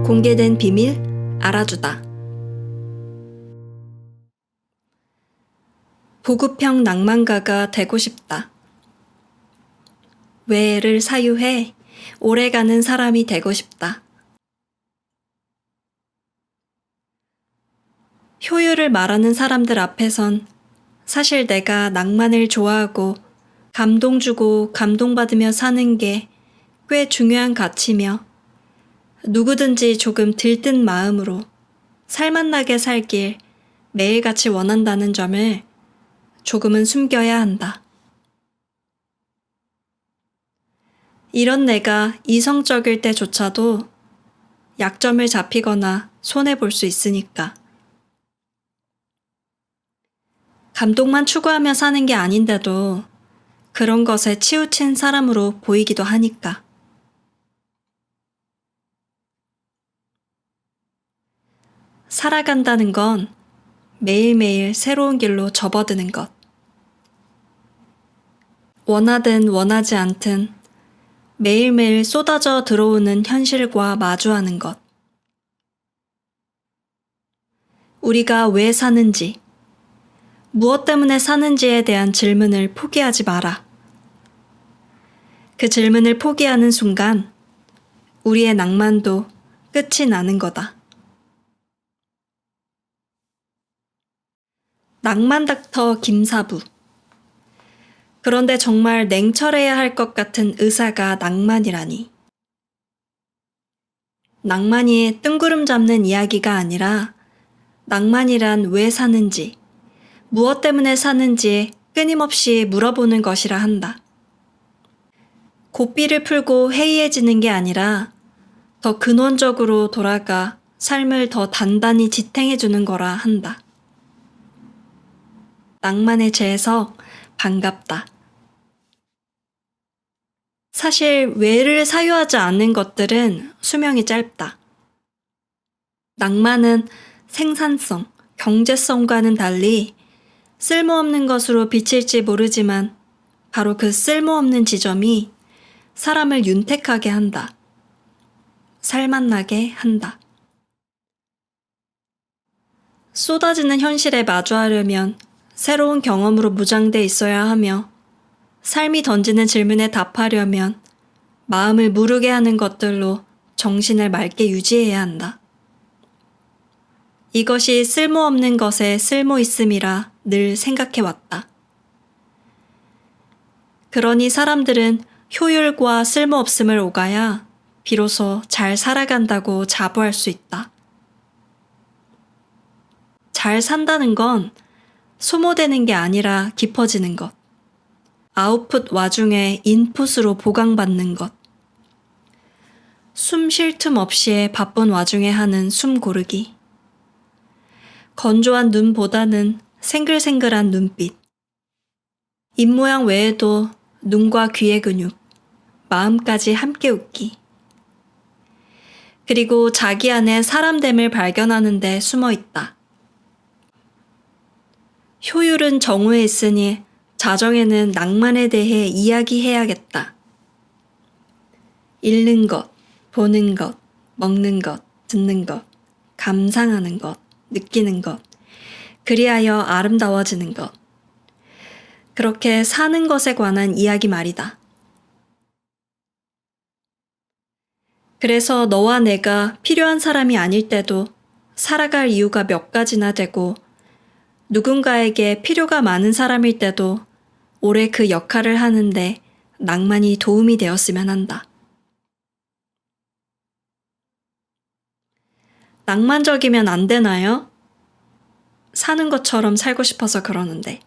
공개된 비밀 알아주다. 보급형 낭만가가 되고 싶다. 외를 사유해 오래가는 사람이 되고 싶다. 효율을 말하는 사람들 앞에선 사실 내가 낭만을 좋아하고 감동 주고 감동받으며 사는 게 꽤 중요한 가치며 누구든지 조금 들뜬 마음으로 살맛나게 살길 매일같이 원한다는 점을 조금은 숨겨야 한다. 이런 내가 이성적일 때조차도 약점을 잡히거나 손해볼 수 있으니까. 감동만 추구하며 사는 게 아닌데도 그런 것에 치우친 사람으로 보이기도 하니까. 살아간다는 건 매일매일 새로운 길로 접어드는 것. 원하든 원하지 않든 매일매일 쏟아져 들어오는 현실과 마주하는 것. 우리가 왜 사는지, 무엇 때문에 사는지에 대한 질문을 포기하지 마라. 그 질문을 포기하는 순간 우리의 낭만도 끝이 나는 거다. 낭만 닥터 김사부. 그런데 정말 냉철해야 할 것 같은 의사가 낭만이라니. 낭만이 뜬구름 잡는 이야기가 아니라 낭만이란 왜 사는지, 무엇 때문에 사는지 끊임없이 물어보는 것이라 한다. 고삐를 풀고 해이해지는 게 아니라 더 근원적으로 돌아가 삶을 더 단단히 지탱해주는 거라 한다. 낭만의 재해석 반갑다. 사실 왜를 사유하지 않는 것들은 수명이 짧다. 낭만은 생산성, 경제성과는 달리 쓸모없는 것으로 비칠지 모르지만 바로 그 쓸모없는 지점이 사람을 윤택하게 한다. 살맛나게 한다. 쏟아지는 현실에 마주하려면 새로운 경험으로 무장돼 있어야 하며 삶이 던지는 질문에 답하려면 마음을 무르게 하는 것들로 정신을 맑게 유지해야 한다. 이것이 쓸모없는 것에 쓸모 있음이라 늘 생각해왔다. 그러니 사람들은 효율과 쓸모없음을 오가야 비로소 잘 살아간다고 자부할 수 있다. 잘 산다는 건 소모되는 게 아니라 깊어지는 것. 아웃풋 와중에 인풋으로 보강받는 것. 숨 쉴 틈 없이 바쁜 와중에 하는 숨 고르기. 건조한 눈보다는 생글생글한 눈빛. 입모양 외에도 눈과 귀의 근육, 마음까지 함께 웃기. 그리고 자기 안에 사람됨을 발견하는 데 숨어 있다. 효율은 정오에 있으니 자정에는 낭만에 대해 이야기해야겠다. 읽는 것, 보는 것, 먹는 것, 듣는 것, 감상하는 것, 느끼는 것, 그리하여 아름다워지는 것. 그렇게 사는 것에 관한 이야기 말이다. 그래서 너와 내가 필요한 사람이 아닐 때도 살아갈 이유가 몇 가지나 되고 누군가에게 필요가 많은 사람일 때도 오래 그 역할을 하는데 낭만이 도움이 되었으면 한다. 낭만적이면 안 되나요? 사는 것처럼 살고 싶어서 그러는데.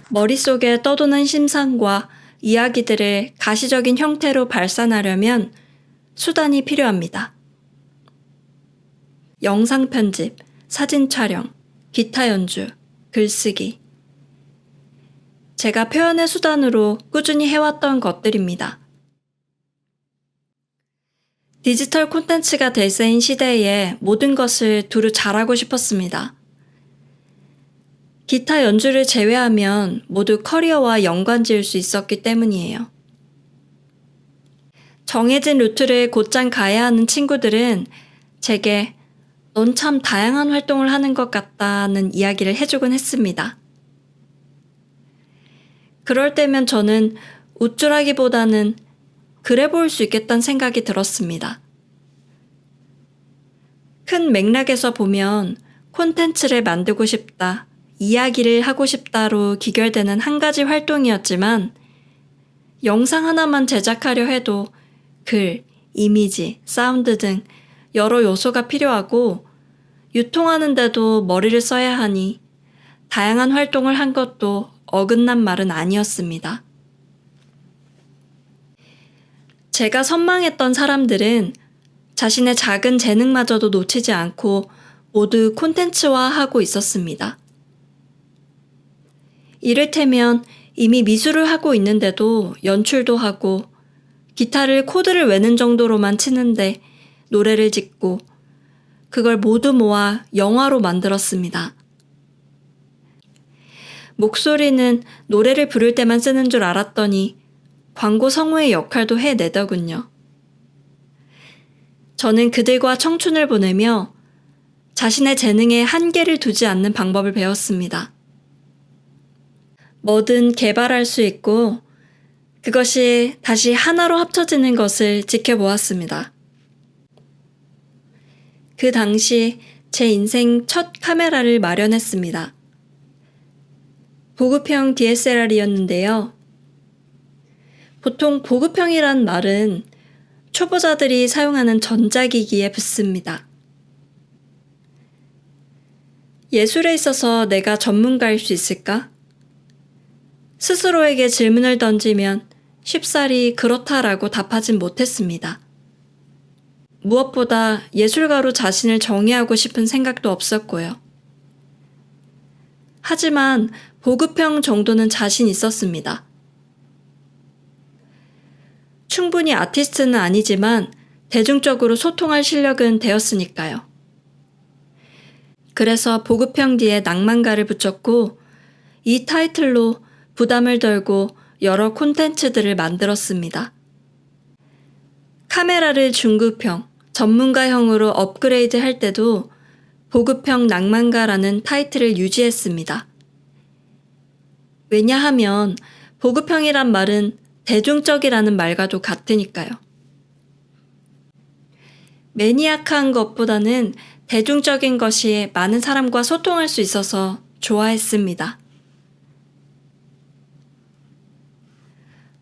머릿속에 떠도는 심상과 이야기들을 가시적인 형태로 발산하려면 수단이 필요합니다. 영상 편집, 사진 촬영, 기타 연주, 글쓰기. 제가 표현의 수단으로 꾸준히 해왔던 것들입니다. 디지털 콘텐츠가 대세인 시대에 모든 것을 두루 잘하고 싶었습니다. 기타 연주를 제외하면 모두 커리어와 연관 지을 수 있었기 때문이에요. 정해진 루트를 곧장 가야 하는 친구들은 제게 넌 참 다양한 활동을 하는 것 같다는 이야기를 해주곤 했습니다. 그럴 때면 저는 우쭐하기보다는 그래 보일 수 있겠다는 생각이 들었습니다. 큰 맥락에서 보면 콘텐츠를 만들고 싶다, 이야기를 하고 싶다로 기결되는 한 가지 활동이었지만 영상 하나만 제작하려 해도 글, 이미지, 사운드 등 여러 요소가 필요하고 유통하는데도 머리를 써야 하니 다양한 활동을 한 것도 어긋난 말은 아니었습니다. 제가 선망했던 사람들은 자신의 작은 재능마저도 놓치지 않고 모두 콘텐츠화하고 있었습니다. 이를테면 이미 미술을 하고 있는데도 연출도 하고 기타를 코드를 외는 정도로만 치는데 노래를 짓고 그걸 모두 모아 영화로 만들었습니다. 목소리는 노래를 부를 때만 쓰는 줄 알았더니 광고 성우의 역할도 해내더군요. 저는 그들과 청춘을 보내며 자신의 재능에 한계를 두지 않는 방법을 배웠습니다. 뭐든 개발할 수 있고 그것이 다시 하나로 합쳐지는 것을 지켜보았습니다. 그 당시 제 인생 첫 카메라를 마련했습니다. 보급형 DSLR이었는데요. 보통 보급형이란 말은 초보자들이 사용하는 전자기기에 붙습니다. 예술에 있어서 내가 전문가일 수 있을까? 스스로에게 질문을 던지면 쉽사리 그렇다라고 답하진 못했습니다. 무엇보다 예술가로 자신을 정의하고 싶은 생각도 없었고요. 하지만 보급형 정도는 자신 있었습니다. 충분히 아티스트는 아니지만 대중적으로 소통할 실력은 되었으니까요. 그래서 보급형 뒤에 낭만가를 붙였고 이 타이틀로 부담을 덜고 여러 콘텐츠들을 만들었습니다. 카메라를 중급형, 전문가형으로 업그레이드 할 때도 보급형 낭만가라는 타이틀을 유지했습니다. 왜냐하면 보급형이란 말은 대중적이라는 말과도 같으니까요. 매니악한 것보다는 대중적인 것이 많은 사람과 소통할 수 있어서 좋아했습니다.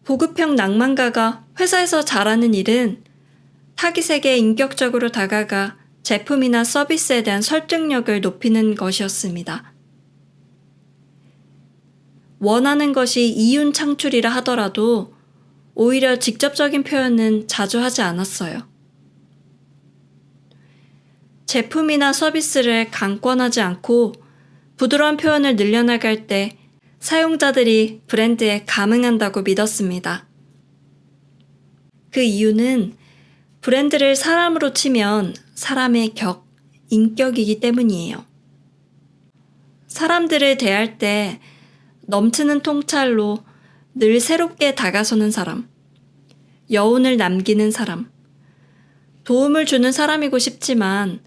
보급형 낭만가가 회사에서 잘하는 일은 타깃에게 인격적으로 다가가 제품이나 서비스에 대한 설득력을 높이는 것이었습니다. 원하는 것이 이윤 창출이라 하더라도 오히려 직접적인 표현은 자주 하지 않았어요. 제품이나 서비스를 강권하지 않고 부드러운 표현을 늘려나갈 때 사용자들이 브랜드에 감흥한다고 믿었습니다. 그 이유는 브랜드를 사람으로 치면 사람의 격, 인격이기 때문이에요. 사람들을 대할 때 넘치는 통찰로 늘 새롭게 다가서는 사람, 여운을 남기는 사람, 도움을 주는 사람이고 싶지만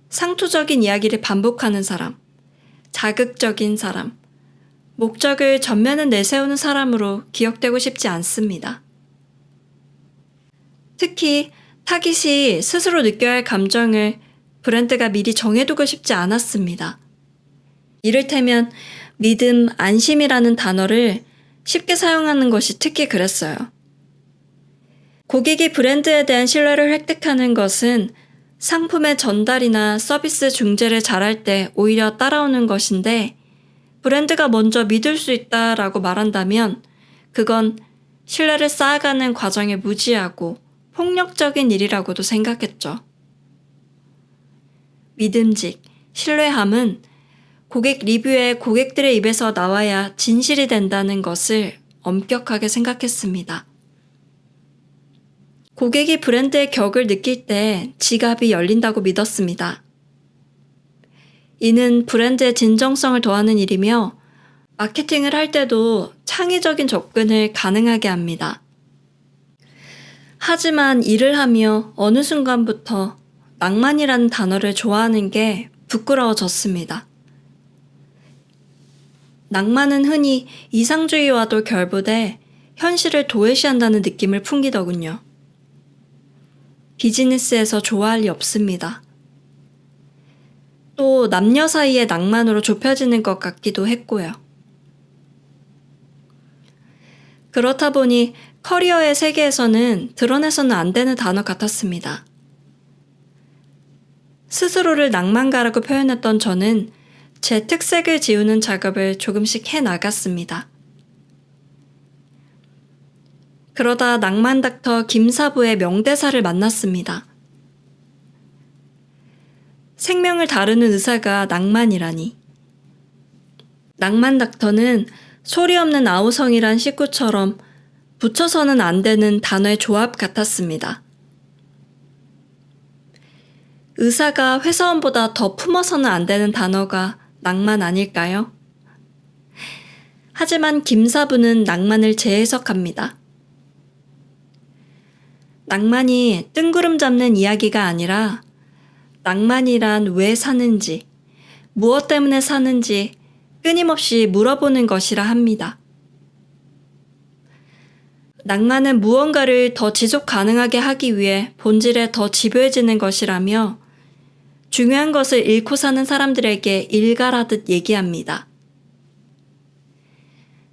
상투적인 이야기를 반복하는 사람, 자극적인 사람, 목적을 전면에 내세우는 사람으로 기억되고 싶지 않습니다. 특히 타깃이 스스로 느껴야 할 감정을 브랜드가 미리 정해두고 싶지 않았습니다. 이를테면 믿음, 안심이라는 단어를 쉽게 사용하는 것이 특히 그랬어요. 고객이 브랜드에 대한 신뢰를 획득하는 것은 상품의 전달이나 서비스 중재를 잘할 때 오히려 따라오는 것인데 브랜드가 먼저 믿을 수 있다라고 말한다면 그건 신뢰를 쌓아가는 과정에 무지하고 폭력적인 일이라고도 생각했죠. 믿음직, 신뢰함은 고객 리뷰에 고객들의 입에서 나와야 진실이 된다는 것을 엄격하게 생각했습니다. 고객이 브랜드의 격을 느낄 때 지갑이 열린다고 믿었습니다. 이는 브랜드의 진정성을 더하는 일이며 마케팅을 할 때도 창의적인 접근을 가능하게 합니다. 하지만 일을 하며 어느 순간부터 낭만이라는 단어를 좋아하는 게 부끄러워졌습니다. 낭만은 흔히 이상주의와도 결부돼 현실을 도외시한다는 느낌을 풍기더군요. 비즈니스에서 좋아할 리 없습니다. 또 남녀 사이의 낭만으로 좁혀지는 것 같기도 했고요. 그렇다 보니 커리어의 세계에서는 드러내서는 안 되는 단어 같았습니다. 스스로를 낭만가라고 표현했던 저는 제 특색을 지우는 작업을 조금씩 해 나갔습니다. 그러다 낭만 닥터 김사부의 명대사를 만났습니다. 생명을 다루는 의사가 낭만이라니. 낭만 닥터는 소리 없는 아우성이란 식구처럼 붙여서는 안 되는 단어의 조합 같았습니다. 의사가 회사원보다 더 품어서는 안 되는 단어가 낭만 아닐까요? 하지만 김사부는 낭만을 재해석합니다. 낭만이 뜬구름 잡는 이야기가 아니라 낭만이란 왜 사는지, 무엇 때문에 사는지 끊임없이 물어보는 것이라 합니다. 낭만은 무언가를 더 지속 가능하게 하기 위해 본질에 더 집요해지는 것이라며 중요한 것을 잃고 사는 사람들에게 일갈하듯 얘기합니다.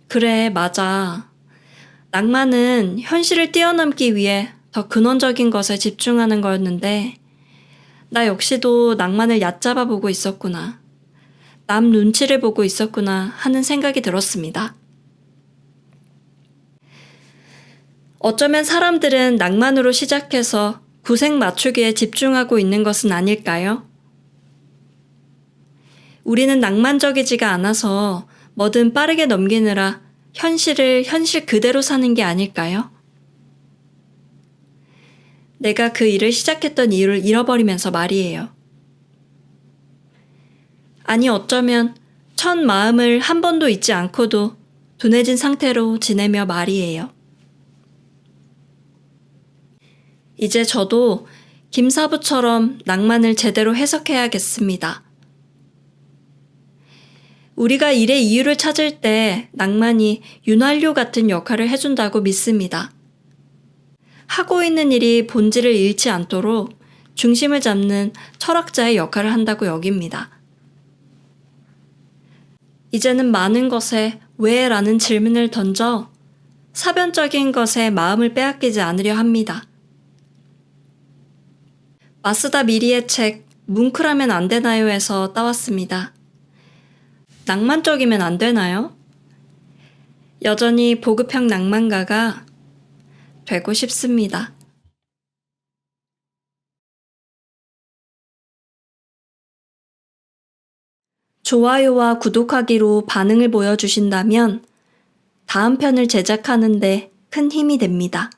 그래, 맞아. 낭만은 현실을 뛰어넘기 위해 더 근원적인 것에 집중하는 거였는데 나 역시도 낭만을 얕잡아 보고 있었구나. 남 눈치를 보고 있었구나 하는 생각이 들었습니다. 어쩌면 사람들은 낭만으로 시작해서 구색 맞추기에 집중하고 있는 것은 아닐까요? 우리는 낭만적이지가 않아서 뭐든 빠르게 넘기느라 현실을 현실 그대로 사는 게 아닐까요? 내가 그 일을 시작했던 이유를 잃어버리면서 말이에요. 아니 어쩌면 첫 마음을 한 번도 잊지 않고도 둔해진 상태로 지내며 말이에요. 이제 저도 김사부처럼 낭만을 제대로 해석해야겠습니다. 우리가 일의 이유를 찾을 때 낭만이 윤활유 같은 역할을 해준다고 믿습니다. 하고 있는 일이 본질을 잃지 않도록 중심을 잡는 철학자의 역할을 한다고 여깁니다. 이제는 많은 것에 왜? 라는 질문을 던져 사변적인 것에 마음을 빼앗기지 않으려 합니다. 마스다 미리의 책 뭉클하면 안 되나요에서 따왔습니다. 낭만적이면 안 되나요? 여전히 보급형 낭만가가 되고 싶습니다. 좋아요와 구독하기로 반응을 보여주신다면 다음 편을 제작하는데 큰 힘이 됩니다.